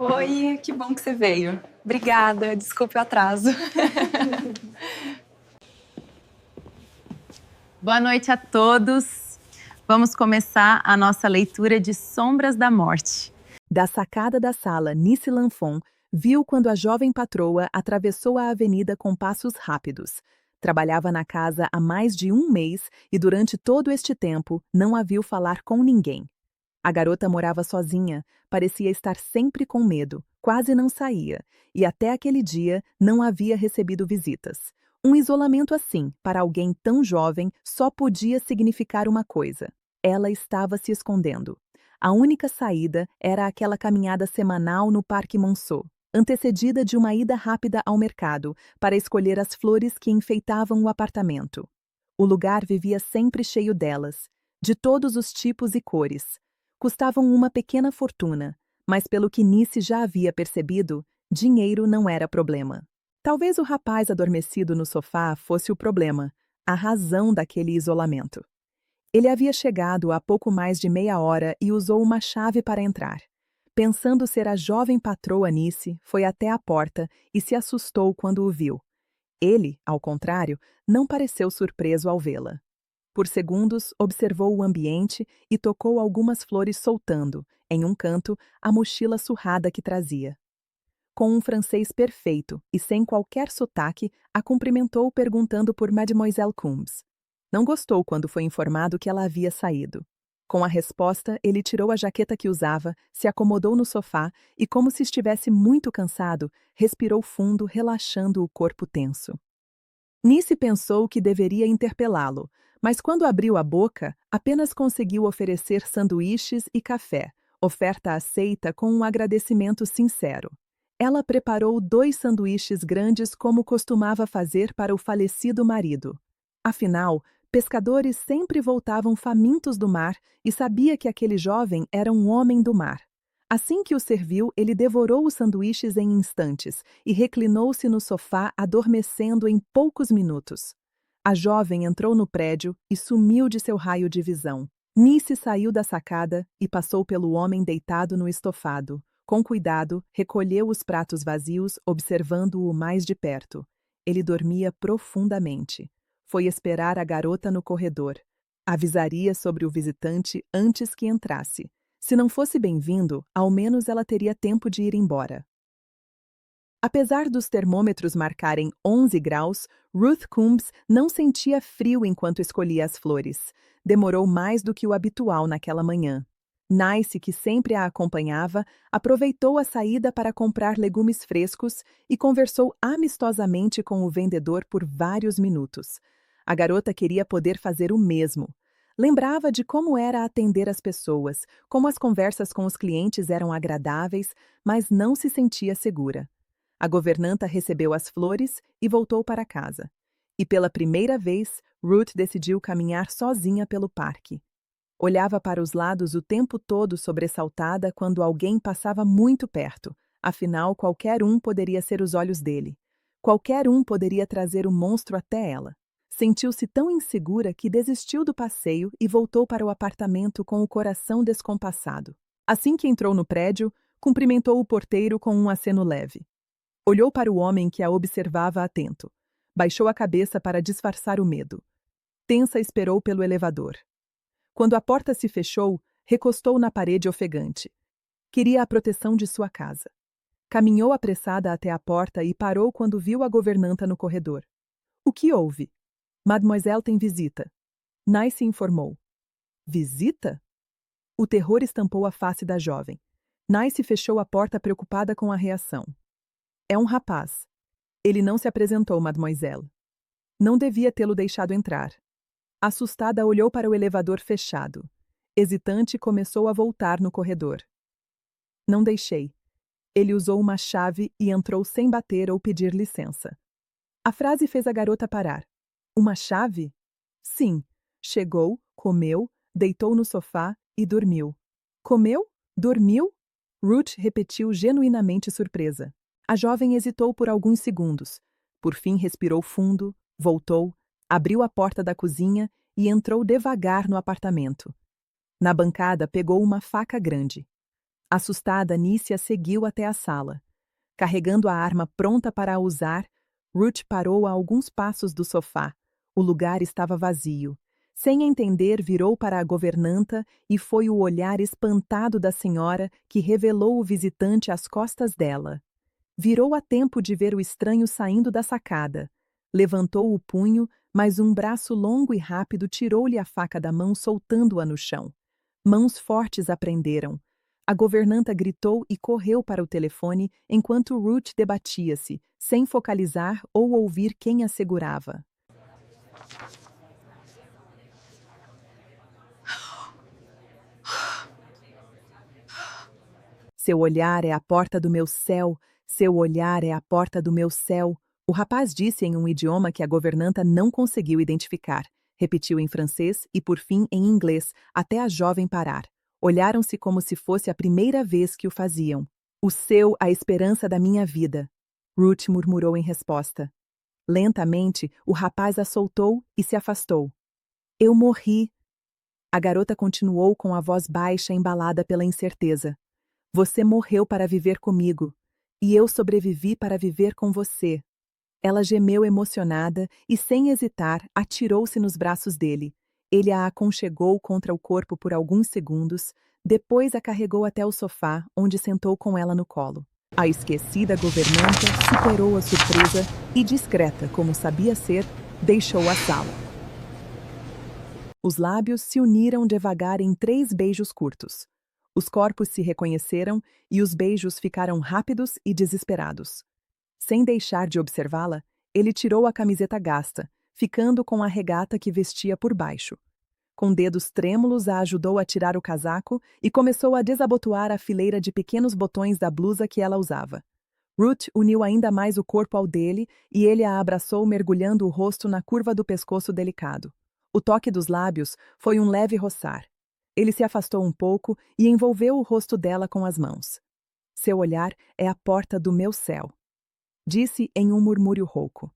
Oi, que bom que você veio. Obrigada, desculpe o atraso. Boa noite a todos. Vamos começar a nossa leitura de Sombras da Morte. Da sacada da sala, Nice Lanfon viu quando a jovem patroa atravessou a avenida com passos rápidos. Trabalhava na casa há mais de um mês e durante todo este tempo não a viu falar com ninguém. A garota morava sozinha, parecia estar sempre com medo, quase não saía, e até aquele dia não havia recebido visitas. Um isolamento assim, para alguém tão jovem, só podia significar uma coisa: ela estava se escondendo. A única saída era aquela caminhada semanal no Parque Monceau, antecedida de uma ida rápida ao mercado para escolher as flores que enfeitavam o apartamento. O lugar vivia sempre cheio delas, de todos os tipos e cores. Custavam uma pequena fortuna, mas pelo que Nice já havia percebido, dinheiro não era problema. Talvez o rapaz adormecido no sofá fosse o problema, a razão daquele isolamento. Ele havia chegado há pouco mais de meia hora e usou uma chave para entrar. Pensando ser a jovem patroa Nice, foi até a porta e se assustou quando o viu. Ele, ao contrário, não pareceu surpreso ao vê-la. Por segundos, observou o ambiente e tocou algumas flores soltando, em um canto, a mochila surrada que trazia. Com um francês perfeito e sem qualquer sotaque, a cumprimentou perguntando por Mademoiselle Combs. Não gostou quando foi informado que ela havia saído. Com a resposta, ele tirou a jaqueta que usava, se acomodou no sofá e, como se estivesse muito cansado, respirou fundo, relaxando o corpo tenso. Nice pensou que deveria interpelá-lo, mas quando abriu a boca, apenas conseguiu oferecer sanduíches e café, oferta aceita com um agradecimento sincero. Ela preparou 2 sanduíches grandes como costumava fazer para o falecido marido. Afinal, pescadores sempre voltavam famintos do mar e sabia que aquele jovem era um homem do mar. Assim que o serviu, ele devorou os sanduíches em instantes e reclinou-se no sofá, adormecendo em poucos minutos. A jovem entrou no prédio e sumiu de seu raio de visão. Nice saiu da sacada e passou pelo homem deitado no estofado. Com cuidado, recolheu os pratos vazios, observando-o mais de perto. Ele dormia profundamente. Foi esperar a garota no corredor. Avisaria sobre o visitante antes que entrasse. Se não fosse bem-vindo, ao menos ela teria tempo de ir embora. Apesar dos termômetros marcarem 11 graus, Ruth Combs não sentia frio enquanto escolhia as flores. Demorou mais do que o habitual naquela manhã. Nice, que sempre a acompanhava, aproveitou a saída para comprar legumes frescos e conversou amistosamente com o vendedor por vários minutos. A garota queria poder fazer o mesmo. Lembrava de como era atender as pessoas, como as conversas com os clientes eram agradáveis, mas não se sentia segura. A governanta recebeu as flores e voltou para casa. E pela primeira vez, Ruth decidiu caminhar sozinha pelo parque. Olhava para os lados o tempo todo sobressaltada quando alguém passava muito perto. Afinal, qualquer um poderia ser os olhos dele. Qualquer um poderia trazer o monstro até ela. Sentiu-se tão insegura que desistiu do passeio e voltou para o apartamento com o coração descompassado. Assim que entrou no prédio, cumprimentou o porteiro com um aceno leve. Olhou para o homem que a observava atento. Baixou a cabeça para disfarçar o medo. Tensa esperou pelo elevador. Quando a porta se fechou, recostou na parede ofegante. Queria a proteção de sua casa. Caminhou apressada até a porta e parou quando viu a governanta no corredor. O que houve? Mademoiselle tem visita. Nice informou. Visita? O terror estampou a face da jovem. Nice fechou a porta preocupada com a reação. É um rapaz. Ele não se apresentou, mademoiselle. Não devia tê-lo deixado entrar. Assustada, olhou para o elevador fechado. Hesitante, começou a voltar no corredor. Não deixei. Ele usou uma chave e entrou sem bater ou pedir licença. A frase fez a garota parar. Uma chave? Sim. Chegou, comeu, deitou no sofá e dormiu. Comeu? Dormiu? Ruth repetiu genuinamente surpresa. A jovem hesitou por alguns segundos. Por fim respirou fundo, voltou, abriu a porta da cozinha e entrou devagar no apartamento. Na bancada pegou uma faca grande. Assustada, Nícia seguiu até a sala. Carregando a arma pronta para a usar, Ruth parou a alguns passos do sofá. O lugar estava vazio. Sem entender, virou para a governanta e foi o olhar espantado da senhora que revelou o visitante às costas dela. Virou a tempo de ver o estranho saindo da sacada. Levantou o punho, mas um braço longo e rápido tirou-lhe a faca da mão, soltando-a no chão. Mãos fortes a prenderam. A governanta gritou e correu para o telefone enquanto Ruth debatia-se, sem focalizar ou ouvir quem a segurava. Seu olhar é a porta do meu céu, seu olhar é a porta do meu céu. O rapaz disse em um idioma que a governanta não conseguiu identificar. Repetiu em francês e, por fim, em inglês, até a jovem parar. Olharam-se como se fosse a primeira vez que o faziam. O seu, a esperança da minha vida. Ruth murmurou em resposta. Lentamente, o rapaz a soltou e se afastou. Eu morri. A garota continuou com a voz baixa, embalada pela incerteza. Você morreu para viver comigo, e eu sobrevivi para viver com você. Ela gemeu emocionada e, sem hesitar, atirou-se nos braços dele. Ele a aconchegou contra o corpo por alguns segundos, depois a carregou até o sofá, onde sentou com ela no colo. A esquecida governanta superou a surpresa e, discreta como sabia ser, deixou a sala. Os lábios se uniram devagar em 3 beijos curtos. Os corpos se reconheceram e os beijos ficaram rápidos e desesperados. Sem deixar de observá-la, ele tirou a camiseta gasta, ficando com a regata que vestia por baixo. Com dedos trêmulos, a ajudou a tirar o casaco e começou a desabotoar a fileira de pequenos botões da blusa que ela usava. Ruth uniu ainda mais o corpo ao dele e ele a abraçou, mergulhando o rosto na curva do pescoço delicado. O toque dos lábios foi um leve roçar. Ele se afastou um pouco e envolveu o rosto dela com as mãos. Seu olhar é a porta do meu céu. Disse em um murmúrio rouco.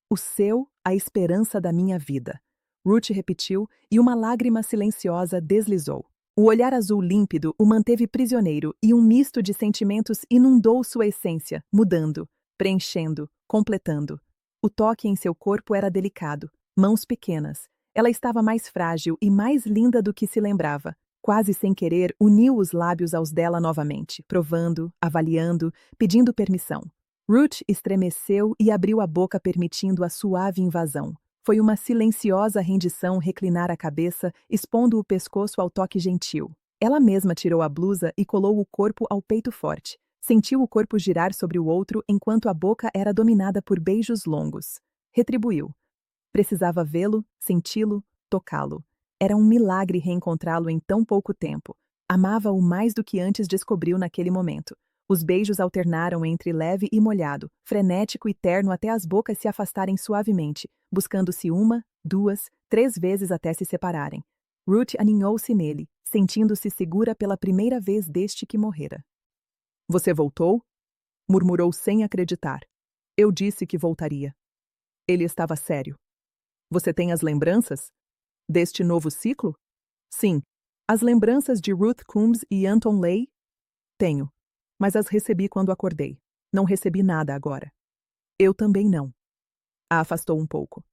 O seu, a esperança da minha vida. Ruth repetiu e uma lágrima silenciosa deslizou. O olhar azul límpido o manteve prisioneiro e um misto de sentimentos inundou sua essência, mudando, preenchendo, completando. O toque em seu corpo era delicado, mãos pequenas. Ela estava mais frágil e mais linda do que se lembrava. Quase sem querer, uniu os lábios aos dela novamente, provando, avaliando, pedindo permissão. Ruth estremeceu e abriu a boca, permitindo a suave invasão. Foi uma silenciosa rendição reclinar a cabeça, expondo o pescoço ao toque gentil. Ela mesma tirou a blusa e colou o corpo ao peito forte. Sentiu o corpo girar sobre o outro enquanto a boca era dominada por beijos longos. Retribuiu. Precisava vê-lo, senti-lo, tocá-lo. Era um milagre reencontrá-lo em tão pouco tempo. Amava-o mais do que antes descobriu naquele momento. Os beijos alternaram entre leve e molhado, frenético e terno até as bocas se afastarem suavemente, buscando-se 1, 2, 3 vezes até se separarem. Ruth aninhou-se nele, sentindo-se segura pela primeira vez desde que morrera. Você voltou? Murmurou sem acreditar. Eu disse que voltaria. Ele estava sério. Você tem as lembranças? Deste novo ciclo? Sim. As lembranças de Ruth Coombs e Anton Lay? Tenho. Mas as recebi quando acordei. Não recebi nada agora. Eu também não. A afastou um pouco.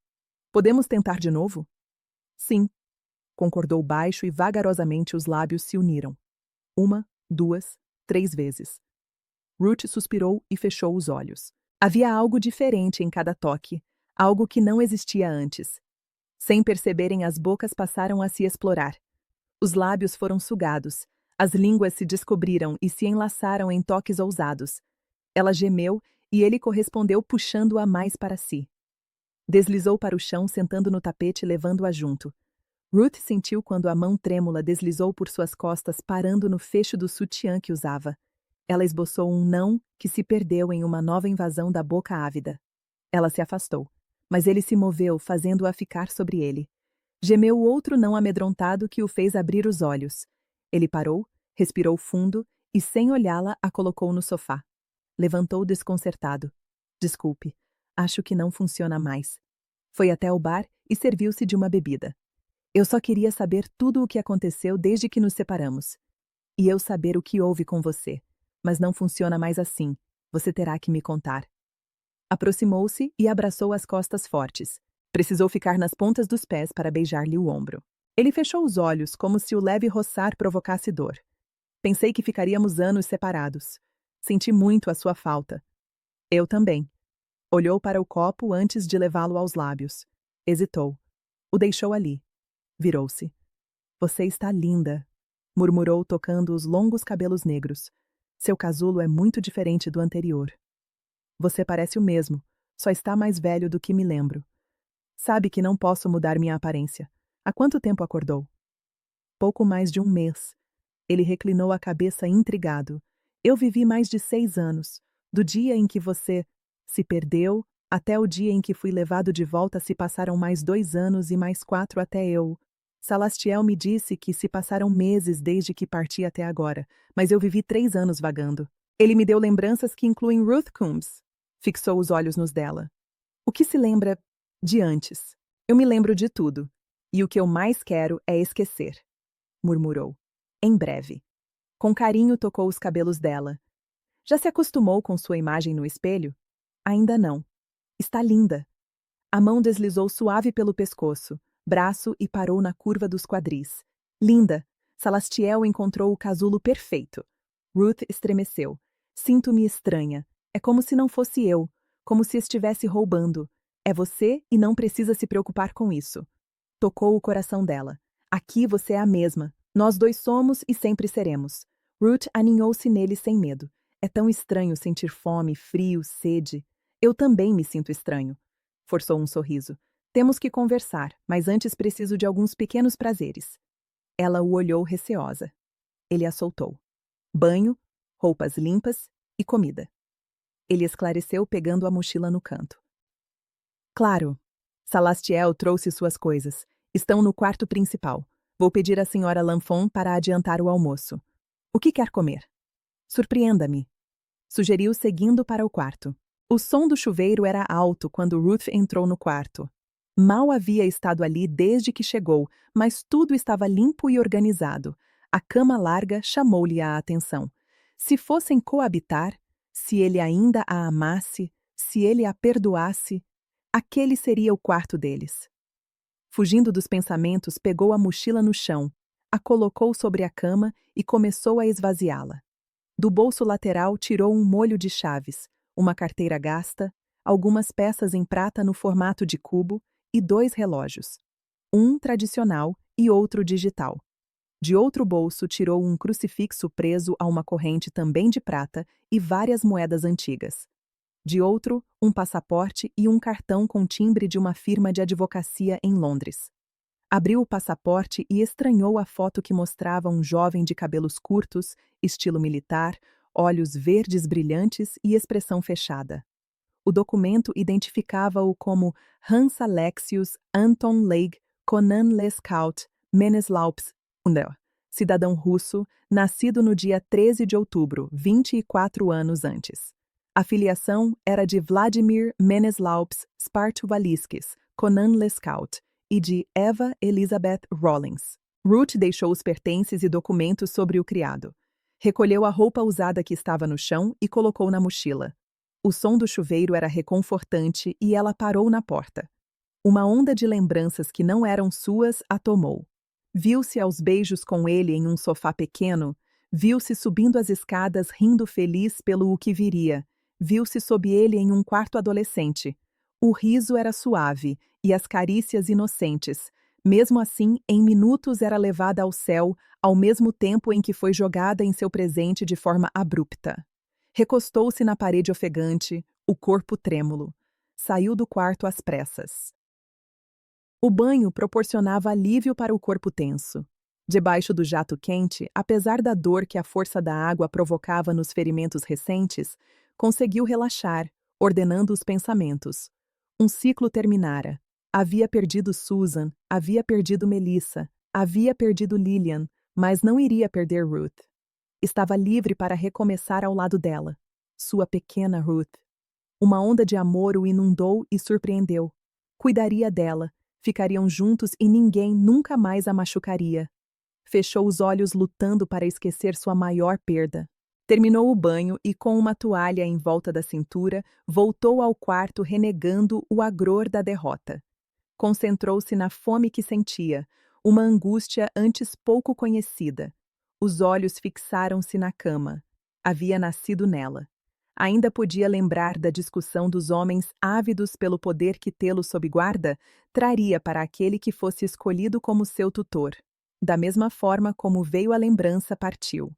Podemos tentar de novo? Sim. Concordou baixo e vagarosamente os lábios se uniram. 1, 2, 3 vezes. Ruth suspirou e fechou os olhos. Havia algo diferente em cada toque, algo que não existia antes. Sem perceberem, as bocas passaram a se explorar. Os lábios foram sugados, as línguas se descobriram e se enlaçaram em toques ousados. Ela gemeu e ele correspondeu puxando-a mais para si. Deslizou para o chão, sentando no tapete, levando-a junto. Ruth sentiu quando a mão trêmula deslizou por suas costas, parando no fecho do sutiã que usava. Ela esboçou um não que se perdeu em uma nova invasão da boca ávida. Ela se afastou, mas ele se moveu, fazendo-a ficar sobre ele. Gemeu outro não amedrontado que o fez abrir os olhos. Ele parou, respirou fundo e, sem olhá-la, a colocou no sofá. Levantou desconcertado. Desculpe, acho que não funciona mais. Foi até o bar e serviu-se de uma bebida. Eu só queria saber tudo o que aconteceu desde que nos separamos. E eu saber o que houve com você. Mas não funciona mais assim. Você terá que me contar. Aproximou-se e abraçou as costas fortes. Precisou ficar nas pontas dos pés para beijar-lhe o ombro. Ele fechou os olhos como se o leve roçar provocasse dor. Pensei que ficaríamos anos separados. Senti muito a sua falta. Eu também. Olhou para o copo antes de levá-lo aos lábios. Hesitou. O deixou ali. Virou-se. Você está linda, murmurou tocando os longos cabelos negros. Seu casulo é muito diferente do anterior. Você parece o mesmo, só está mais velho do que me lembro. Sabe que não posso mudar minha aparência. Há quanto tempo acordou? Pouco mais de um mês. Ele reclinou a cabeça intrigado. Eu vivi mais de 6 anos. Do dia em que você se perdeu, até o dia em que fui levado de volta se passaram mais 2 anos e mais 4 até eu. Salastiel me disse que se passaram meses desde que parti até agora, mas eu vivi 3 anos vagando. Ele me deu lembranças que incluem Ruth Coombs. Fixou os olhos nos dela. O que se lembra de antes? Eu me lembro de tudo. E o que eu mais quero é esquecer. Murmurou. Em breve. Com carinho tocou os cabelos dela. Já se acostumou com sua imagem no espelho? Ainda não. Está linda. A mão deslizou suave pelo pescoço, braço e parou na curva dos quadris. Linda! Salastiel encontrou o casulo perfeito. Ruth estremeceu. Sinto-me estranha. É como se não fosse eu, como se estivesse roubando. É você e não precisa se preocupar com isso. Tocou o coração dela. Aqui você é a mesma. Nós dois somos e sempre seremos. Ruth aninhou-se nele sem medo. É tão estranho sentir fome, frio, sede. Eu também me sinto estranho. Forçou um sorriso. Temos que conversar, mas antes preciso de alguns pequenos prazeres. Ela o olhou receosa. Ele a soltou. Banho, roupas limpas e comida. Ele esclareceu pegando a mochila no canto. Claro. Salastiel trouxe suas coisas. Estão no quarto principal. Vou pedir à senhora Lanfon para adiantar o almoço. O que quer comer? Surpreenda-me. Sugeriu seguindo para o quarto. O som do chuveiro era alto quando Ruth entrou no quarto. Mal havia estado ali desde que chegou, mas tudo estava limpo e organizado. A cama larga chamou-lhe a atenção. Se fossem coabitar, se ele ainda a amasse, se ele a perdoasse, aquele seria o quarto deles. Fugindo dos pensamentos, pegou a mochila no chão, a colocou sobre a cama e começou a esvaziá-la. Do bolso lateral tirou um molho de chaves, uma carteira gasta, algumas peças em prata no formato de cubo e 2 relógios. Um tradicional e outro digital. De outro bolso tirou um crucifixo preso a uma corrente também de prata e várias moedas antigas. De outro, um passaporte e um cartão com timbre de uma firma de advocacia em Londres. Abriu o passaporte e estranhou a foto que mostrava um jovem de cabelos curtos, estilo militar, olhos verdes brilhantes e expressão fechada. O documento identificava-o como Hans Alexius Anton Leigh Conan Lescaut Meneslaups, cidadão russo, nascido no dia 13 de outubro, 24 anos antes. A filiação era de Vladimir Meneslaups Spartuvaliskis, Conan Lescaut, e de Eva Elizabeth Rawlings. Ruth deixou os pertences e documentos sobre o criado. Recolheu a roupa usada que estava no chão e colocou na mochila. O som do chuveiro era reconfortante e ela parou na porta. Uma onda de lembranças que não eram suas a tomou. Viu-se aos beijos com ele em um sofá pequeno, viu-se subindo as escadas rindo feliz pelo o que viria, viu-se sob ele em um quarto adolescente. O riso era suave e as carícias inocentes. Mesmo assim, em minutos era levada ao céu, ao mesmo tempo em que foi jogada em seu presente de forma abrupta. Recostou-se na parede ofegante, o corpo trêmulo. Saiu do quarto às pressas. O banho proporcionava alívio para o corpo tenso. Debaixo do jato quente, apesar da dor que a força da água provocava nos ferimentos recentes, conseguiu relaxar, ordenando os pensamentos. Um ciclo terminara. Havia perdido Susan, havia perdido Melissa, havia perdido Lillian, mas não iria perder Ruth. Estava livre para recomeçar ao lado dela. Sua pequena Ruth. Uma onda de amor o inundou e surpreendeu. Cuidaria dela, ficariam juntos e ninguém nunca mais a machucaria. fechou os olhos lutando para esquecer sua maior perda. Terminou o banho e, com uma toalha em volta da cintura, voltou ao quarto renegando o agror da derrota. Concentrou-se na fome que sentia, uma angústia antes pouco conhecida. Os olhos fixaram-se na cama. Havia nascido nela. Ainda podia lembrar da discussão dos homens ávidos pelo poder que tê-lo sob guarda traria para aquele que fosse escolhido como seu tutor. Da mesma forma como veio a lembrança, partiu.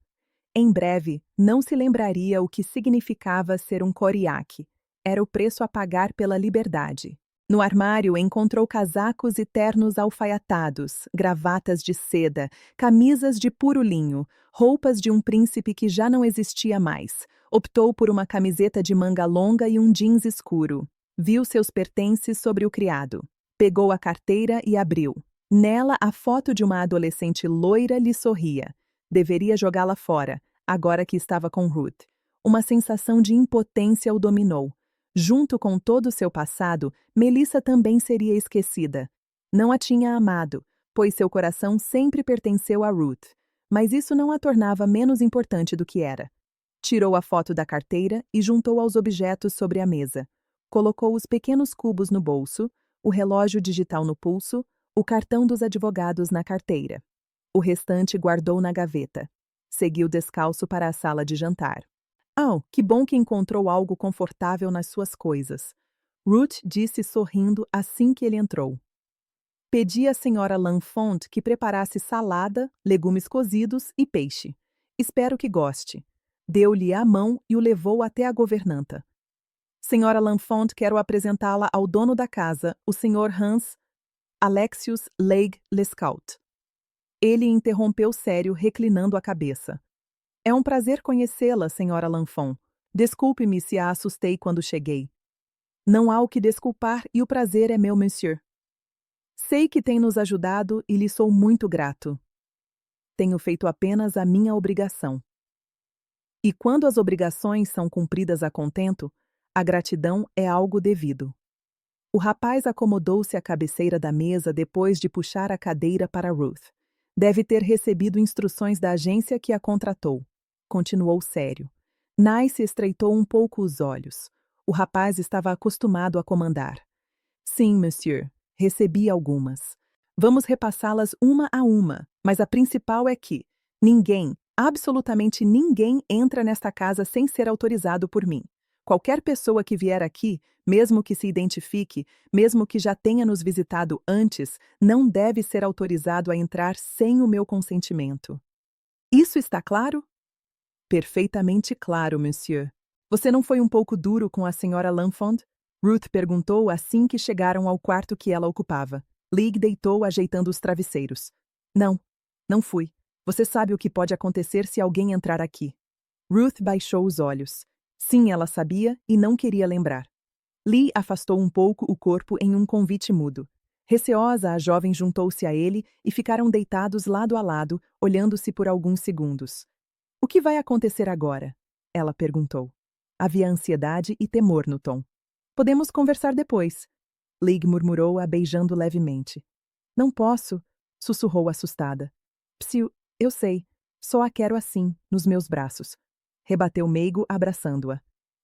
Em breve, não se lembraria o que significava ser um coriaque. Era o preço a pagar pela liberdade. No armário encontrou casacos e ternos alfaiatados, gravatas de seda, camisas de puro linho, roupas de um príncipe que já não existia mais. Optou por uma camiseta de manga longa e um jeans escuro. Viu seus pertences sobre o criado. Pegou a carteira e abriu. Nela, a foto de uma adolescente loira lhe sorria. Deveria jogá-la fora, agora que estava com Ruth. Uma sensação de impotência o dominou. Junto com todo o seu passado, Melissa também seria esquecida. Não a tinha amado, pois seu coração sempre pertenceu a Ruth. Mas isso não a tornava menos importante do que era. Tirou a foto da carteira e juntou aos objetos sobre a mesa. Colocou os pequenos cubos no bolso, o relógio digital no pulso, o cartão dos advogados na carteira. O restante guardou na gaveta. Seguiu descalço para a sala de jantar. Oh, que bom que encontrou algo confortável nas suas coisas. Ruth disse sorrindo assim que ele entrou. Pedi à senhora Lanfont que preparasse salada, legumes cozidos e peixe. Espero que goste. Deu-lhe a mão e o levou até a governanta. Senhora Lanfont, quero apresentá-la ao dono da casa, o senhor Hans Alexius Leigh Lescaut. Ele interrompeu sério, reclinando a cabeça. É um prazer conhecê-la, senhora Lanfont. Desculpe-me se a assustei quando cheguei. Não há o que desculpar e o prazer é meu, monsieur. Sei que tem nos ajudado e lhe sou muito grato. Tenho feito apenas a minha obrigação. E quando as obrigações são cumpridas a contento, a gratidão é algo devido. O rapaz acomodou-se à cabeceira da mesa depois de puxar a cadeira para Ruth. Deve ter recebido instruções da agência que a contratou. Continuou sério. Nice estreitou um pouco os olhos. O rapaz estava acostumado a comandar. Sim, monsieur. Recebi algumas. Vamos repassá-las uma a uma, mas a principal é que ninguém, absolutamente ninguém, entra nesta casa sem ser autorizado por mim. Qualquer pessoa que vier aqui, mesmo que se identifique, mesmo que já tenha nos visitado antes, não deve ser autorizado a entrar sem o meu consentimento. Isso está claro? Perfeitamente claro, monsieur. Você não foi um pouco duro com a senhora Lanfont? Ruth perguntou assim que chegaram ao quarto que ela ocupava. Leigh deitou ajeitando os travesseiros. Não fui. Você sabe o que pode acontecer se alguém entrar aqui. Ruth baixou os olhos. Sim, ela sabia e não queria lembrar. Leigh afastou um pouco o corpo em um convite mudo. Receosa, a jovem juntou-se a ele e ficaram deitados lado a lado, olhando-se por alguns segundos. O que vai acontecer agora? Ela perguntou. Havia ansiedade e temor no tom. Podemos conversar depois. Leigh murmurou-a beijando levemente. Não posso, sussurrou assustada. Psiu, eu sei. Só a quero assim, nos meus braços. Rebateu meigo, abraçando-a.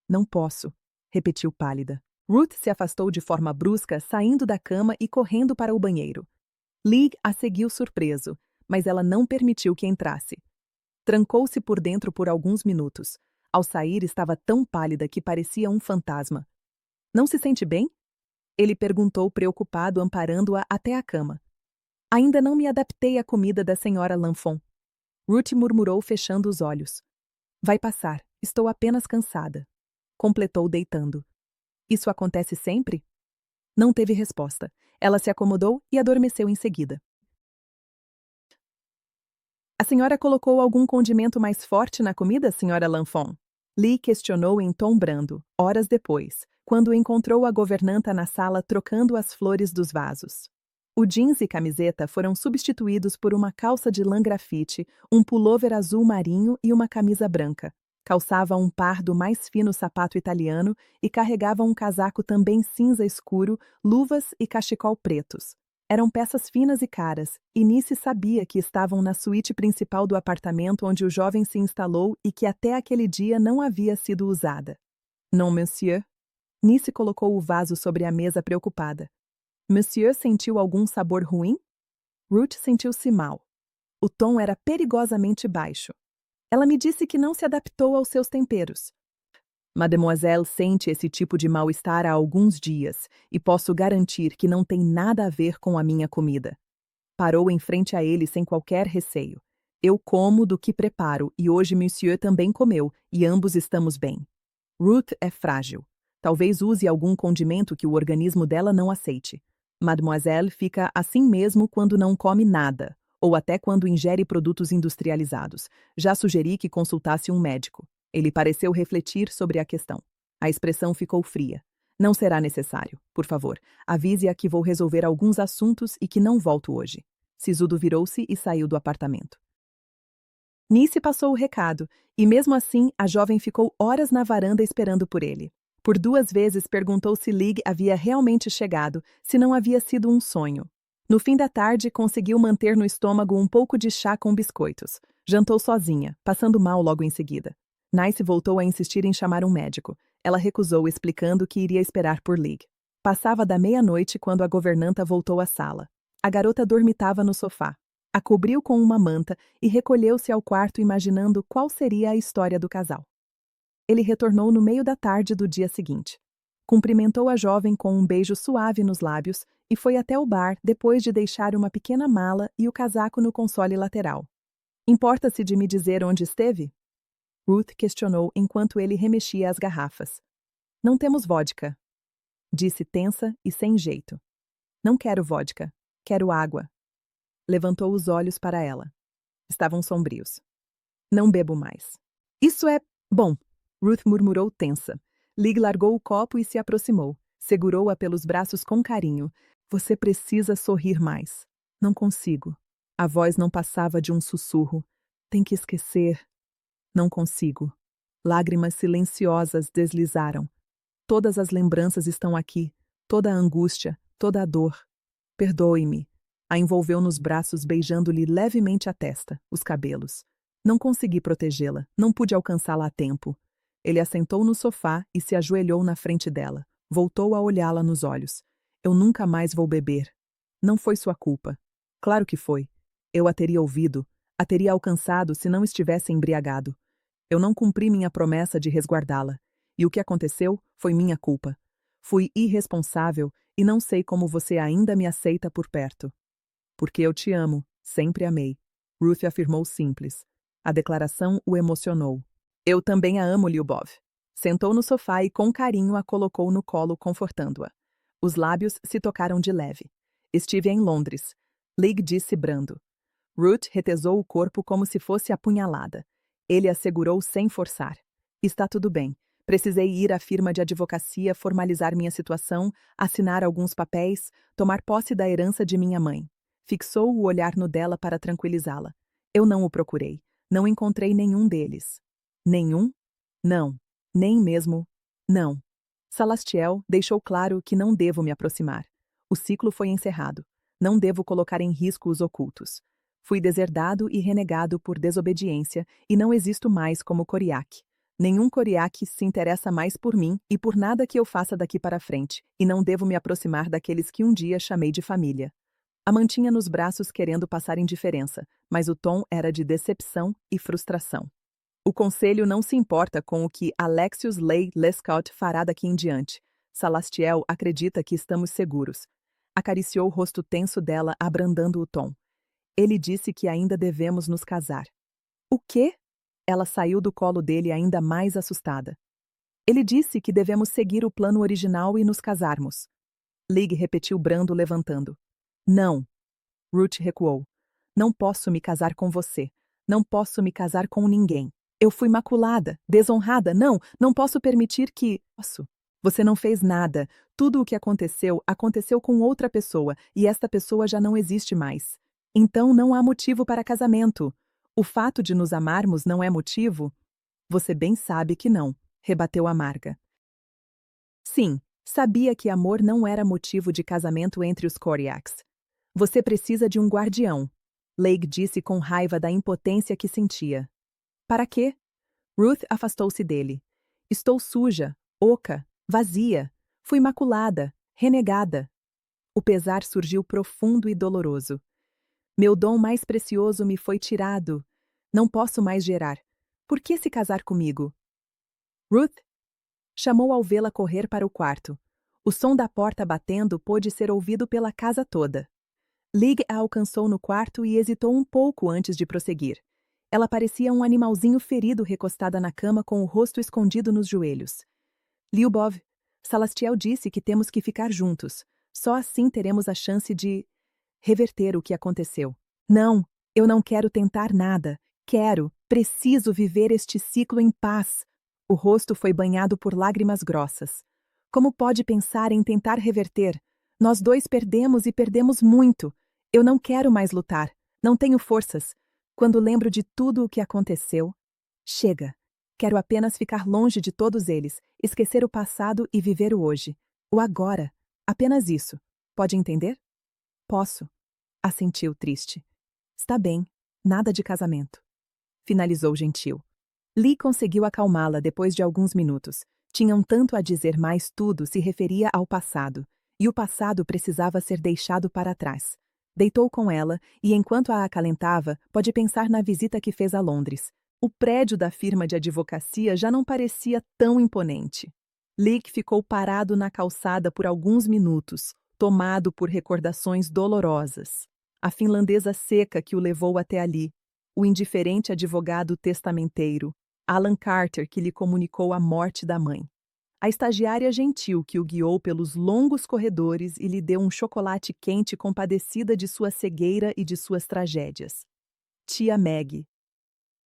Não posso, repetiu pálida. Ruth se afastou de forma brusca, saindo da cama e correndo para o banheiro. Leigh a seguiu surpreso, mas ela não permitiu que entrasse. Trancou-se por dentro por alguns minutos. Ao sair, estava tão pálida que parecia um fantasma. Não se sente bem? Ele perguntou preocupado, amparando-a até a cama. Ainda não me adaptei à comida da senhora Lanfont. Ruth murmurou, fechando os olhos. Vai passar, estou apenas cansada. Completou deitando. Isso acontece sempre? Não teve resposta. Ela se acomodou e adormeceu em seguida. A senhora colocou algum condimento mais forte na comida, senhora Lanfont? Leigh questionou em tom brando, horas depois, quando encontrou a governanta na sala trocando as flores dos vasos. O jeans e camiseta foram substituídos por uma calça de lã grafite, um pullover azul marinho e uma camisa branca. Calçava um par do mais fino sapato italiano e carregava um casaco também cinza escuro, luvas e cachecol pretos. Eram peças finas e caras, e Nice sabia que estavam na suíte principal do apartamento onde o jovem se instalou e que até aquele dia não havia sido usada. Non, monsieur? Nice colocou o vaso sobre a mesa preocupada. Monsieur sentiu algum sabor ruim? Ruth sentiu-se mal. O tom era perigosamente baixo. Ela me disse que não se adaptou aos seus temperos. Mademoiselle sente esse tipo de mal-estar há alguns dias e posso garantir que não tem nada a ver com a minha comida. Parou em frente a ele sem qualquer receio. Eu como do que preparo e hoje Monsieur também comeu e ambos estamos bem. Ruth é frágil. Talvez use algum condimento que o organismo dela não aceite. Mademoiselle fica assim mesmo quando não come nada, ou até quando ingere produtos industrializados. Já sugeri que consultasse um médico. Ele pareceu refletir sobre a questão. A expressão ficou fria. Não será necessário. Por favor, avise-a que vou resolver alguns assuntos e que não volto hoje. Sisudo virou-se e saiu do apartamento. Nice passou o recado, e mesmo assim a jovem ficou horas na varanda esperando por ele. Por 2 vezes perguntou se Lig havia realmente chegado, se não havia sido um sonho. No fim da tarde, conseguiu manter no estômago um pouco de chá com biscoitos. Jantou sozinha, passando mal logo em seguida. Nice voltou a insistir em chamar um médico. Ela recusou, explicando que iria esperar por Lig. Passava da meia-noite quando a governanta voltou à sala. A garota dormitava no sofá. A cobriu com uma manta e recolheu-se ao quarto imaginando qual seria a história do casal. Ele retornou no meio da tarde do dia seguinte. Cumprimentou a jovem com um beijo suave nos lábios e foi até o bar depois de deixar uma pequena mala e o casaco no console lateral. Importa-se de me dizer onde esteve? Ruth questionou enquanto ele remexia as garrafas. Não temos vodka, disse tensa e sem jeito. Não quero vodka, quero água. Levantou os olhos para ela. Estavam sombrios. Não bebo mais. Isso é bom, Ruth murmurou tensa. Lig largou o copo e se aproximou. Segurou-a pelos braços com carinho. Você precisa sorrir mais. Não consigo. A voz não passava de um sussurro. Tem que esquecer. Não consigo. Lágrimas silenciosas deslizaram. Todas as lembranças estão aqui. Toda a angústia, toda a dor. Perdoe-me. A envolveu nos braços, beijando-lhe levemente a testa, os cabelos. Não consegui protegê-la, não pude alcançá-la a tempo. Ele assentou no sofá e se ajoelhou na frente dela. Voltou a olhá-la nos olhos. Eu nunca mais vou beber. Não foi sua culpa. Claro que foi. Eu a teria ouvido, a teria alcançado se não estivesse embriagado. Eu não cumpri minha promessa de resguardá-la. E o que aconteceu foi minha culpa. Fui irresponsável e não sei como você ainda me aceita por perto. Porque eu te amo, sempre amei. Ruth afirmou simples. A declaração o emocionou. Eu também a amo, Lyubov. Sentou no sofá e com carinho a colocou no colo, confortando-a. Os lábios se tocaram de leve. Estive em Londres. Lig disse brando. Ruth retesou o corpo como se fosse apunhalada. Ele a segurou sem forçar. Está tudo bem. Precisei ir à firma de advocacia, formalizar minha situação, assinar alguns papéis, tomar posse da herança de minha mãe. Fixou o olhar no dela para tranquilizá-la. Eu não o procurei. Não encontrei nenhum deles. Nenhum? Não. Nem mesmo. Não. Salastiel deixou claro que não devo me aproximar. O ciclo foi encerrado. Não devo colocar em risco os ocultos. Fui deserdado e renegado por desobediência e não existo mais como Coriac. Nenhum Coriac se interessa mais por mim e por nada que eu faça daqui para frente, e não devo me aproximar daqueles que um dia chamei de família. A mantinha nos braços querendo passar indiferença, mas o tom era de decepção e frustração. O conselho não se importa com o que Alexius Leigh Lescaut fará daqui em diante. Salastiel acredita que estamos seguros. Acariciou o rosto tenso dela, abrandando o tom. Ele disse que ainda devemos nos casar. O quê? Ela saiu do colo dele ainda mais assustada. Ele disse que devemos seguir o plano original e nos casarmos. Lig repetiu brando, levantando. Não. Ruth recuou. Não posso me casar com você. Não posso me casar com ninguém. Eu fui maculada, desonrada. Não posso permitir que... Posso. Você não fez nada. Tudo o que aconteceu, aconteceu com outra pessoa, e esta pessoa já não existe mais. Então não há motivo para casamento. O fato de nos amarmos não é motivo? Você bem sabe que não, rebateu Amarga. Sim, sabia que amor não era motivo de casamento entre os Coriacs. Você precisa de um guardião, Leigh disse com raiva da impotência que sentia. Para quê? Ruth afastou-se dele. Estou suja, oca, vazia. Fui maculada, renegada. O pesar surgiu profundo e doloroso. Meu dom mais precioso me foi tirado. Não posso mais gerar. Por que se casar comigo? Ruth chamou ao vê-la correr para o quarto. O som da porta batendo pôde ser ouvido pela casa toda. Leigh a alcançou no quarto e hesitou um pouco antes de prosseguir. Ela parecia um animalzinho ferido recostada na cama com o rosto escondido nos joelhos. Lyubov, Salastiel disse que temos que ficar juntos. Só assim teremos a chance de reverter o que aconteceu. Não, eu não quero tentar nada. Preciso viver este ciclo em paz. O rosto foi banhado por lágrimas grossas. Como pode pensar em tentar reverter? Nós dois perdemos e perdemos muito. Eu não quero mais lutar. Não tenho forças. Quando lembro de tudo o que aconteceu, chega. Quero apenas ficar longe de todos eles, esquecer o passado e viver o hoje. O agora. Apenas isso. Pode entender? Posso. Assentiu triste. Está bem. Nada de casamento. Finalizou gentil. Leigh conseguiu acalmá-la depois de alguns minutos. Tinham tanto a dizer, mas tudo se referia ao passado. E o passado precisava ser deixado para trás. Deitou com ela e, enquanto a acalentava, pode pensar na visita que fez a Londres. O prédio da firma de advocacia já não parecia tão imponente. Leigh ficou parado na calçada por alguns minutos, tomado por recordações dolorosas. A finlandesa seca que o levou até ali, o indiferente advogado testamenteiro, Alan Carter que lhe comunicou a morte da mãe. A estagiária gentil que o guiou pelos longos corredores e lhe deu um chocolate quente compadecida de sua cegueira e de suas tragédias. Tia Maggie.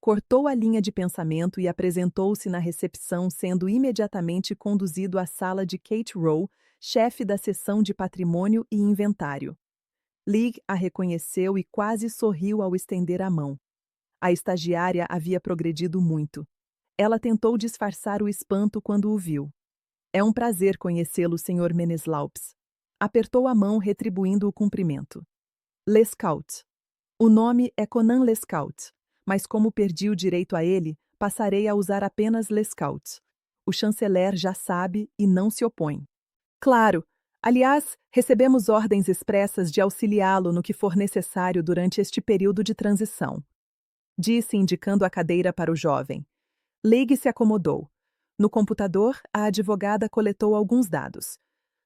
Cortou a linha de pensamento e apresentou-se na recepção, sendo imediatamente conduzido à sala de Kate Rowe, chefe da seção de patrimônio e inventário. Leigh a reconheceu e quase sorriu ao estender a mão. A estagiária havia progredido muito. Ela tentou disfarçar o espanto quando o viu. É um prazer conhecê-lo, Sr. Meneslaups. Apertou a mão, retribuindo o cumprimento. Lescaut. O nome é Conan Lescaut, mas como perdi o direito a ele, passarei a usar apenas Lescaut. O chanceler já sabe e não se opõe. Claro. Aliás, recebemos ordens expressas de auxiliá-lo no que for necessário durante este período de transição. Disse, indicando a cadeira para o jovem. Leigh se acomodou. No computador, a advogada coletou alguns dados.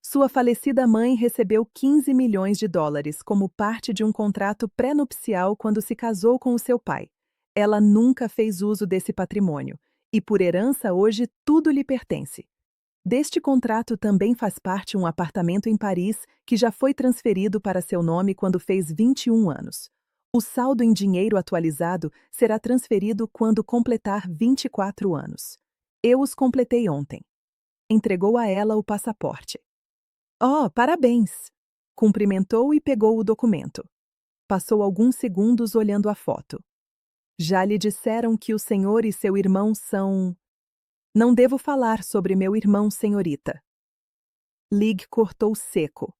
Sua falecida mãe recebeu 15 milhões de dólares como parte de um contrato pré-nupcial quando se casou com o seu pai. Ela nunca fez uso desse patrimônio, e por herança hoje tudo lhe pertence. Deste contrato também faz parte um apartamento em Paris que já foi transferido para seu nome quando fez 21 anos. O saldo em dinheiro atualizado será transferido quando completar 24 anos. Eu os completei ontem. Entregou a ela o passaporte. Oh, parabéns! Cumprimentou e pegou o documento. Passou alguns segundos olhando a foto. Já lhe disseram que o senhor e seu irmão são... Não devo falar sobre meu irmão, senhorita. Leigh cortou seco.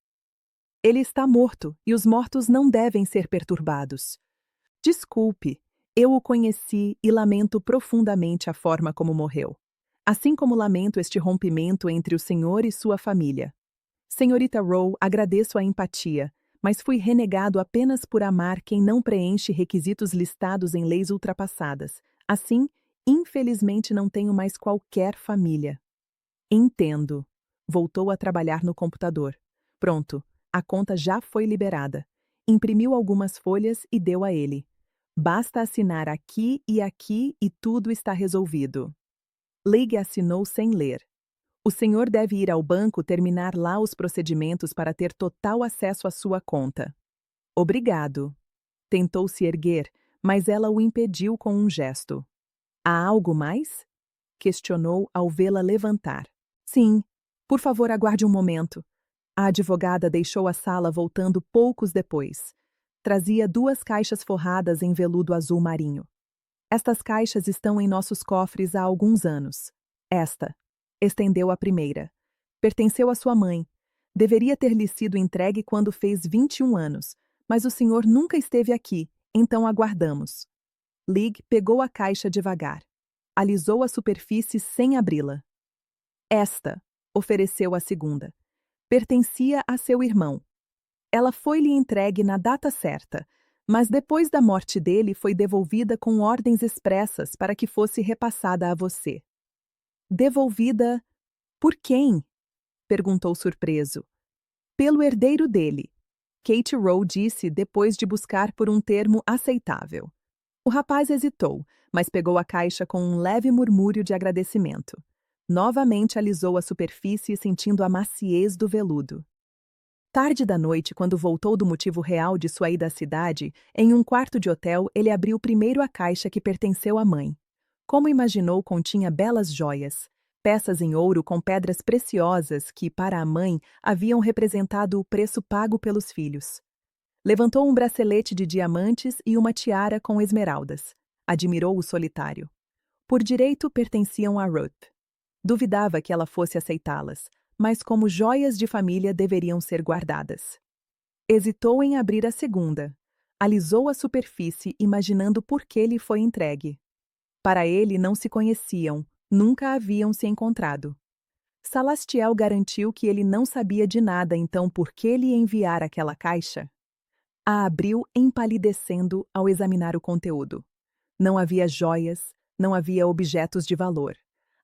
Ele está morto e os mortos não devem ser perturbados. Desculpe, eu o conheci e lamento profundamente a forma como morreu. Assim como lamento este rompimento entre o senhor e sua família. Senhorita Rowe, agradeço a empatia, mas fui renegado apenas por amar quem não preenche requisitos listados em leis ultrapassadas. Assim, infelizmente não tenho mais qualquer família. Entendo. Voltou a trabalhar no computador. Pronto, a conta já foi liberada. Imprimiu algumas folhas e deu a ele. Basta assinar aqui e tudo está resolvido. Leigh assinou sem ler. O senhor deve ir ao banco terminar lá os procedimentos para ter total acesso à sua conta. Obrigado. Tentou se erguer, mas ela o impediu com um gesto. Há algo mais? Questionou ao vê-la levantar. Sim. Por favor, aguarde um momento. A advogada deixou a sala voltando poucos depois. Trazia 2 caixas forradas em veludo azul marinho. Estas caixas estão em nossos cofres há alguns anos. Esta. Estendeu a primeira. Pertenceu à sua mãe. Deveria ter lhe sido entregue quando fez 21 anos, mas o senhor nunca esteve aqui, então aguardamos. Lig pegou a caixa devagar. Alisou a superfície sem abri-la. Esta, ofereceu a segunda, pertencia a seu irmão. Ela foi-lhe entregue na data certa, mas depois da morte dele foi devolvida com ordens expressas para que fosse repassada a você. Devolvida por quem? Perguntou surpreso. Pelo herdeiro dele, Kate Rowe disse depois de buscar por um termo aceitável. O rapaz hesitou, mas pegou a caixa com um leve murmúrio de agradecimento. Novamente alisou a superfície sentindo a maciez do veludo. Tarde da noite, quando voltou do motivo real de sua ida à cidade, em um quarto de hotel, ele abriu primeiro a caixa que pertenceu à mãe. Como imaginou, continha belas joias, peças em ouro com pedras preciosas que, para a mãe, haviam representado o preço pago pelos filhos. Levantou um bracelete de diamantes e uma tiara com esmeraldas. Admirou o solitário. Por direito, pertenciam a Ruth. Duvidava que ela fosse aceitá-las, mas como joias de família deveriam ser guardadas. Hesitou em abrir a segunda. Alisou a superfície, imaginando por que lhe foi entregue. Para ele não se conheciam, nunca haviam se encontrado. Salastiel garantiu que ele não sabia de nada, então por que lhe enviar aquela caixa? A abriu empalidecendo ao examinar o conteúdo. Não havia joias, não havia objetos de valor.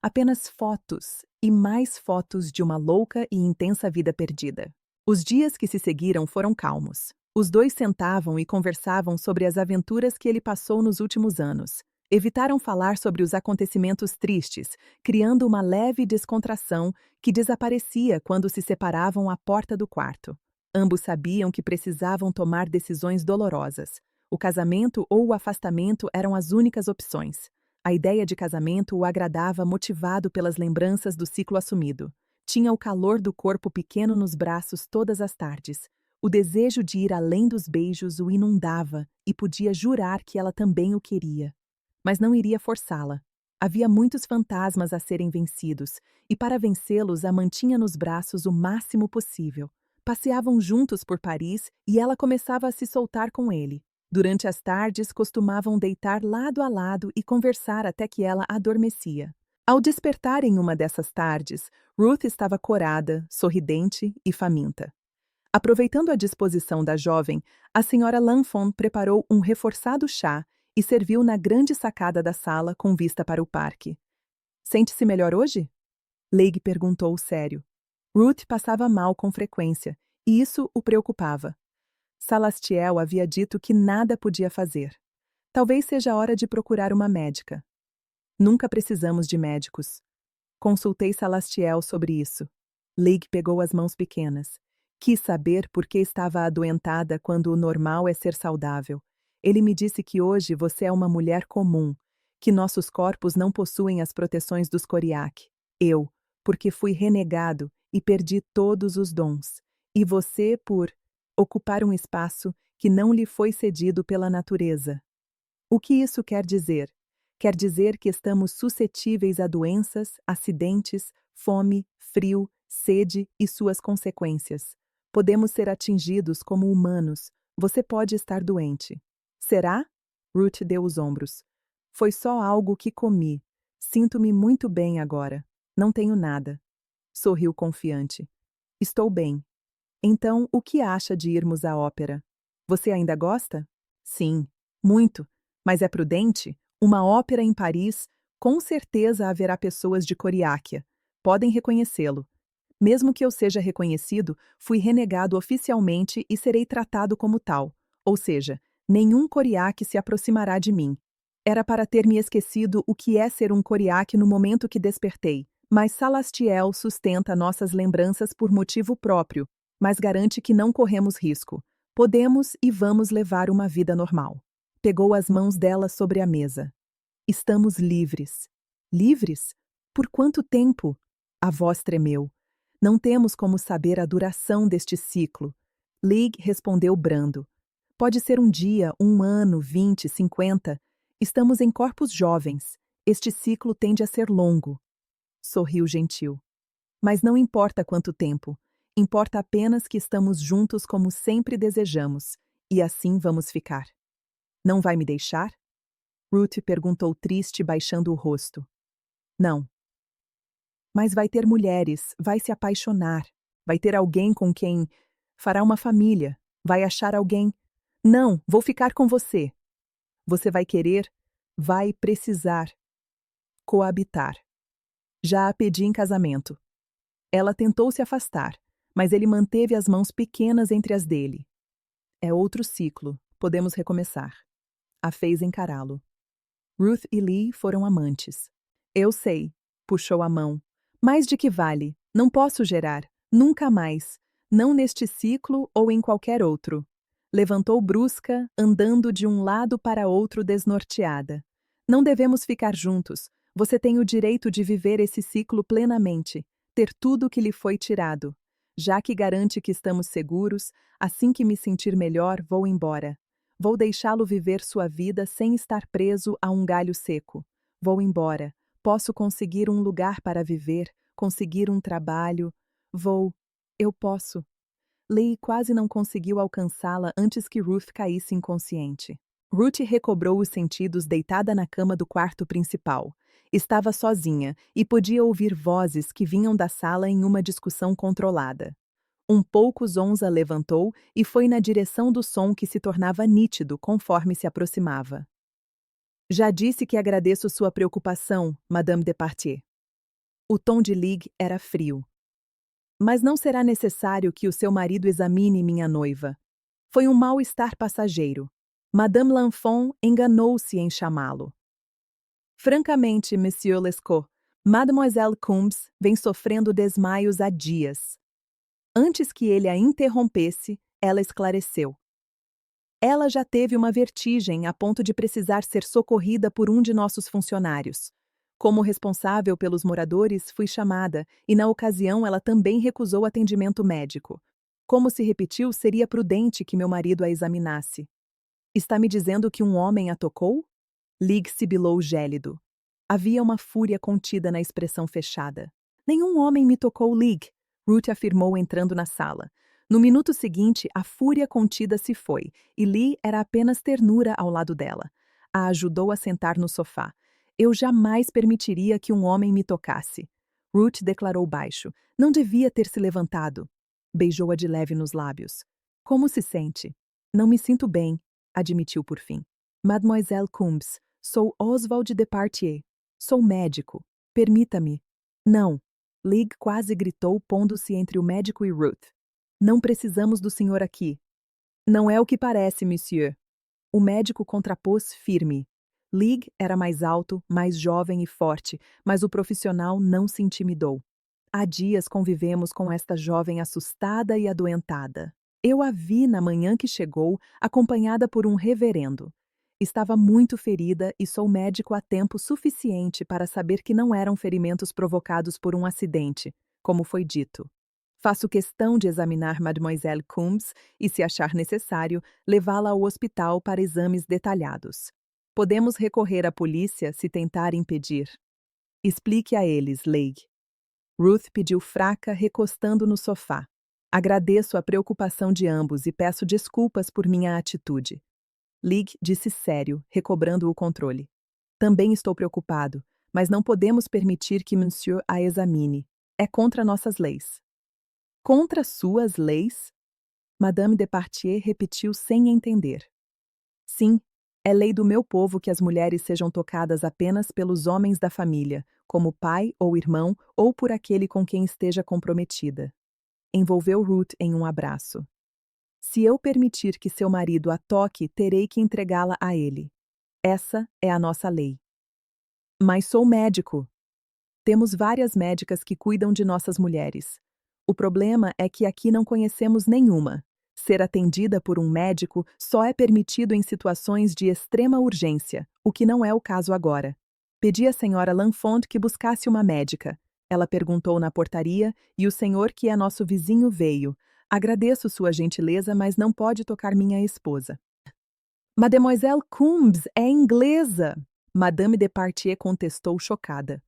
Apenas fotos, e mais fotos de uma louca e intensa vida perdida. Os dias que se seguiram foram calmos. Os dois sentavam e conversavam sobre as aventuras que ele passou nos últimos anos. Evitaram falar sobre os acontecimentos tristes, criando uma leve descontração que desaparecia quando se separavam à porta do quarto. Ambos sabiam que precisavam tomar decisões dolorosas. O casamento ou o afastamento eram as únicas opções. A ideia de casamento o agradava, motivado pelas lembranças do ciclo assumido. Tinha o calor do corpo pequeno nos braços todas as tardes. O desejo de ir além dos beijos o inundava e podia jurar que ela também o queria. Mas não iria forçá-la. Havia muitos fantasmas a serem vencidos, e para vencê-los a mantinha nos braços o máximo possível. Passeavam juntos por Paris e ela começava a se soltar com ele. Durante as tardes, costumavam deitar lado a lado e conversar até que ela adormecia. Ao despertar em uma dessas tardes, Ruth estava corada, sorridente e faminta. Aproveitando a disposição da jovem, a senhora Lanfon preparou um reforçado chá e serviu na grande sacada da sala com vista para o parque. Sente-se melhor hoje? Leigh perguntou sério. Ruth passava mal com frequência, e isso o preocupava. Salastiel havia dito que nada podia fazer. Talvez seja hora de procurar uma médica. Nunca precisamos de médicos. Consultei Salastiel sobre isso. Leigh pegou as mãos pequenas. Quis saber por que estava adoentada quando o normal é ser saudável. Ele me disse que hoje você é uma mulher comum, que nossos corpos não possuem as proteções dos Coriac. Eu, porque fui renegado e perdi todos os dons. E você por ocupar um espaço que não lhe foi cedido pela natureza. O que isso quer dizer? Quer dizer que estamos suscetíveis a doenças, acidentes, fome, frio, sede e suas consequências. Podemos ser atingidos como humanos. Você pode estar doente. Será? Ruth deu os ombros. Foi só algo que comi. Sinto-me muito bem agora. Não tenho nada. Sorriu confiante. Estou bem. Então, o que acha de irmos à ópera? Você ainda gosta? Sim, muito. Mas é prudente? Uma ópera em Paris, com certeza haverá pessoas de Coriáquia. Podem reconhecê-lo. Mesmo que eu seja reconhecido, fui renegado oficialmente e serei tratado como tal. Ou seja, nenhum Coriaque se aproximará de mim. Era para ter me esquecido o que é ser um Coriaque no momento que despertei. Mas Salastiel sustenta nossas lembranças por motivo próprio, mas garante que não corremos risco. Podemos e vamos levar uma vida normal. Pegou as mãos dela sobre a mesa. Estamos livres. Livres? Por quanto tempo? A voz tremeu. Não temos como saber a duração deste ciclo. Leigh respondeu brando. Pode ser um dia, 1 ano, 20, 50. Estamos em corpos jovens. Este ciclo tende a ser longo. Sorriu gentil. Mas não importa quanto tempo. Importa apenas que estamos juntos como sempre desejamos. E assim vamos ficar. Não vai me deixar? Ruth perguntou triste, baixando o rosto. Não. Mas vai ter mulheres, vai se apaixonar, vai ter alguém com quem fará uma família, vai achar alguém. Não, vou ficar com você. Você vai querer, vai precisar coabitar. Já a pedi em casamento. Ela tentou se afastar, mas ele manteve as mãos pequenas entre as dele. É outro ciclo, podemos recomeçar. A fez encará-lo. Ruth e Lee foram amantes. Eu sei, puxou a mão. Mas de que vale? Não posso gerar, nunca mais, não neste ciclo ou em qualquer outro. Levantou brusca, andando de um lado para outro desnorteada. Não devemos ficar juntos. Você tem o direito de viver esse ciclo plenamente, ter tudo o que lhe foi tirado. Já que garante que estamos seguros, assim que me sentir melhor, vou embora. Vou deixá-lo viver sua vida sem estar preso a um galho seco. Vou embora. Posso conseguir um lugar para viver, conseguir um trabalho. Eu posso. Lee quase não conseguiu alcançá-la antes que Ruth caísse inconsciente. Ruth recobrou os sentidos deitada na cama do quarto principal. Estava sozinha e podia ouvir vozes que vinham da sala em uma discussão controlada. Um pouco zonza levantou e foi na direção do som que se tornava nítido conforme se aproximava. Já disse que agradeço sua preocupação, Madame Depardieu. O tom de Lig era frio. Mas não será necessário que o seu marido examine minha noiva. Foi um mal-estar passageiro. Madame Lanfon enganou-se em chamá-lo. Francamente, Monsieur Lescaut, Mademoiselle Combs vem sofrendo desmaios há dias. Antes que ele a interrompesse, ela esclareceu. Ela já teve uma vertigem a ponto de precisar ser socorrida por um de nossos funcionários. Como responsável pelos moradores, fui chamada, e na ocasião ela também recusou atendimento médico. Como se repetiu, seria prudente que meu marido a examinasse. Está me dizendo que um homem a tocou? Lig sibilou gélido. Havia uma fúria contida na expressão fechada. Nenhum homem me tocou, Lig, Ruth afirmou entrando na sala. No minuto seguinte, a fúria contida se foi, e Lee era apenas ternura ao lado dela. A ajudou a sentar no sofá. Eu jamais permitiria que um homem me tocasse. Ruth declarou baixo. Não devia ter se levantado. Beijou-a de leve nos lábios. Como se sente? Não me sinto bem, admitiu por fim. Mademoiselle Combs, sou Oswald Depardieu. Sou médico. Permita-me. Não. Lig quase gritou, pondo-se entre o médico e Ruth. Não precisamos do senhor aqui. Não é o que parece, monsieur. O médico contrapôs firme. Lig era mais alto, mais jovem e forte, mas o profissional não se intimidou. Há dias convivemos com esta jovem assustada e adoentada. Eu a vi na manhã que chegou, acompanhada por um reverendo. Estava muito ferida e sou médico há tempo suficiente para saber que não eram ferimentos provocados por um acidente, como foi dito. Faço questão de examinar Mademoiselle Combs e, se achar necessário, levá-la ao hospital para exames detalhados. Podemos recorrer à polícia se tentar impedir. Explique a eles, Leigh. Ruth pediu fraca, recostando no sofá. Agradeço a preocupação de ambos e peço desculpas por minha atitude. Lig disse sério, recobrando o controle. Também estou preocupado, mas não podemos permitir que Monsieur a examine. É contra nossas leis. Contra suas leis? Madame Depardieu repetiu sem entender. Sim, é lei do meu povo que as mulheres sejam tocadas apenas pelos homens da família, como pai ou irmão ou por aquele com quem esteja comprometida. Envolveu Ruth em um abraço. Se eu permitir que seu marido a toque, terei que entregá-la a ele. Essa é a nossa lei. Mas sou médico. Temos várias médicas que cuidam de nossas mulheres. O problema é que aqui não conhecemos nenhuma. Ser atendida por um médico só é permitido em situações de extrema urgência, o que não é o caso agora. Pedi à senhora Lanfont que buscasse uma médica. Ela perguntou na portaria e o senhor que é nosso vizinho veio. Agradeço sua gentileza, mas não pode tocar minha esposa. Mademoiselle Combs é inglesa, Madame Depardieu contestou chocada.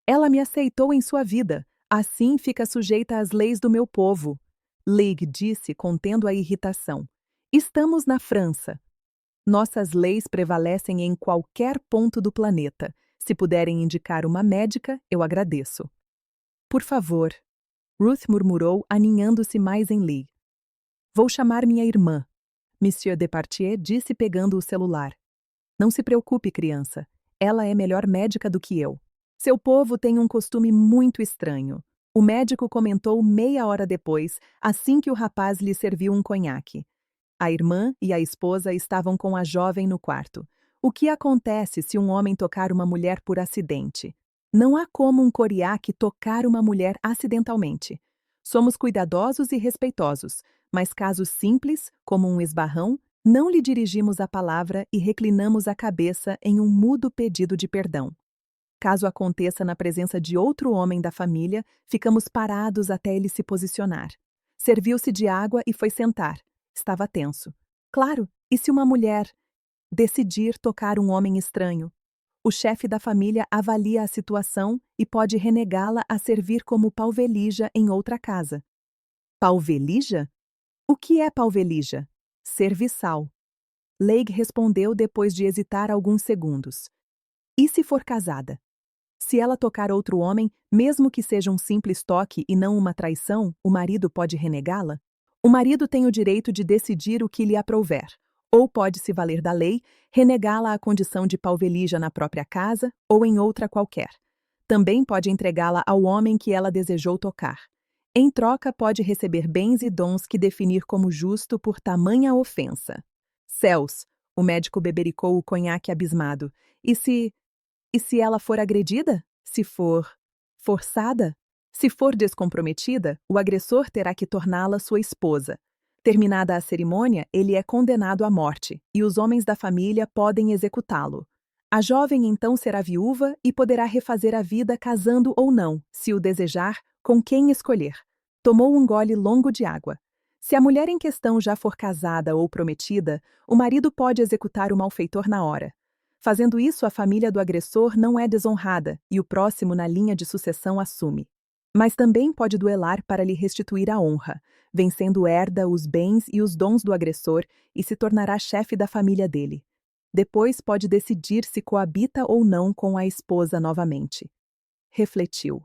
Ela me aceitou em sua vida. Assim fica sujeita às leis do meu povo. Lig disse, contendo a irritação. Estamos na França. Nossas leis prevalecem em qualquer ponto do planeta. Se puderem indicar uma médica, eu agradeço. Por favor, Ruth murmurou, aninhando-se mais em Lee. Vou chamar minha irmã, Monsieur Depardieu disse pegando o celular. Não se preocupe, criança. Ela é melhor médica do que eu. Seu povo tem um costume muito estranho. O médico comentou meia hora depois, assim que o rapaz lhe serviu um conhaque. A irmã e a esposa estavam com a jovem no quarto. O que acontece se um homem tocar uma mulher por acidente? Não há como um coriaque tocar uma mulher acidentalmente. Somos cuidadosos e respeitosos, mas casos simples, como um esbarrão, não lhe dirigimos a palavra e reclinamos a cabeça em um mudo pedido de perdão. Caso aconteça na presença de outro homem da família, ficamos parados até ele se posicionar. Serviu-se de água e foi sentar. Estava tenso. Claro, e se uma mulher decidir tocar um homem estranho? O chefe da família avalia a situação e pode renegá-la a servir como palvelija em outra casa. Palvelija? O que é palvelija? Serviçal. Leigh respondeu depois de hesitar alguns segundos. E se for casada? Se ela tocar outro homem, mesmo que seja um simples toque e não uma traição, o marido pode renegá-la? O marido tem o direito de decidir o que lhe aprouver, ou pode se valer da lei, renegá-la à condição de palvelija na própria casa ou em outra qualquer. Também pode entregá-la ao homem que ela desejou tocar. Em troca, pode receber bens e dons que definir como justo por tamanha ofensa. Céus! O médico bebericou o conhaque abismado. E se ela for agredida? Se for forçada? Se for descomprometida, o agressor terá que torná-la sua esposa. Terminada a cerimônia, ele é condenado à morte, e os homens da família podem executá-lo. A jovem então será viúva e poderá refazer a vida casando ou não, se o desejar, com quem escolher. Tomou um gole longo de água. Se a mulher em questão já for casada ou prometida, o marido pode executar o malfeitor na hora. Fazendo isso, a família do agressor não é desonrada e o próximo na linha de sucessão assume. Mas também pode duelar para lhe restituir a honra, vencendo herda os bens e os dons do agressor e se tornará chefe da família dele. Depois pode decidir se coabita ou não com a esposa novamente. Refletiu.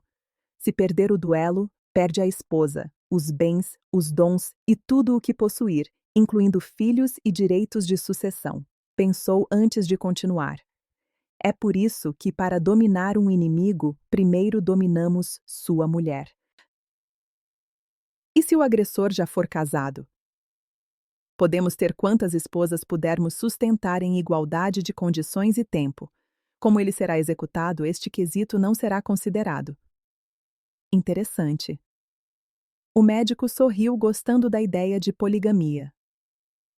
Se perder o duelo, perde a esposa, os bens, os dons e tudo o que possuir, incluindo filhos e direitos de sucessão. Pensou antes de continuar. É por isso que, para dominar um inimigo, primeiro dominamos sua mulher. E se o agressor já for casado? Podemos ter quantas esposas pudermos sustentar em igualdade de condições e tempo. Como ele será executado, este quesito não será considerado. Interessante. O médico sorriu, gostando da ideia de poligamia.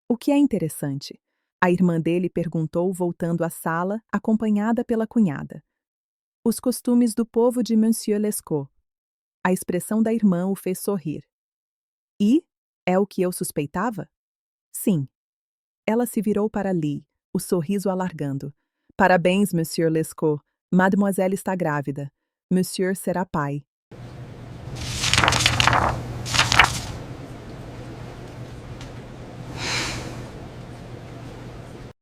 O que é interessante? A irmã dele perguntou, voltando à sala, acompanhada pela cunhada. Os costumes do povo de Monsieur Lescaut. A expressão da irmã o fez sorrir. E? É o que eu suspeitava? Sim. Ela se virou para Lee, o sorriso alargando. Parabéns, Monsieur Lescaut. Mademoiselle está grávida. Monsieur será pai.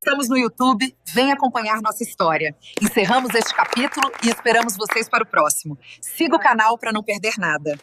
Estamos no YouTube, vem acompanhar nossa história. Encerramos este capítulo e esperamos vocês para o próximo. Siga o canal para não perder nada.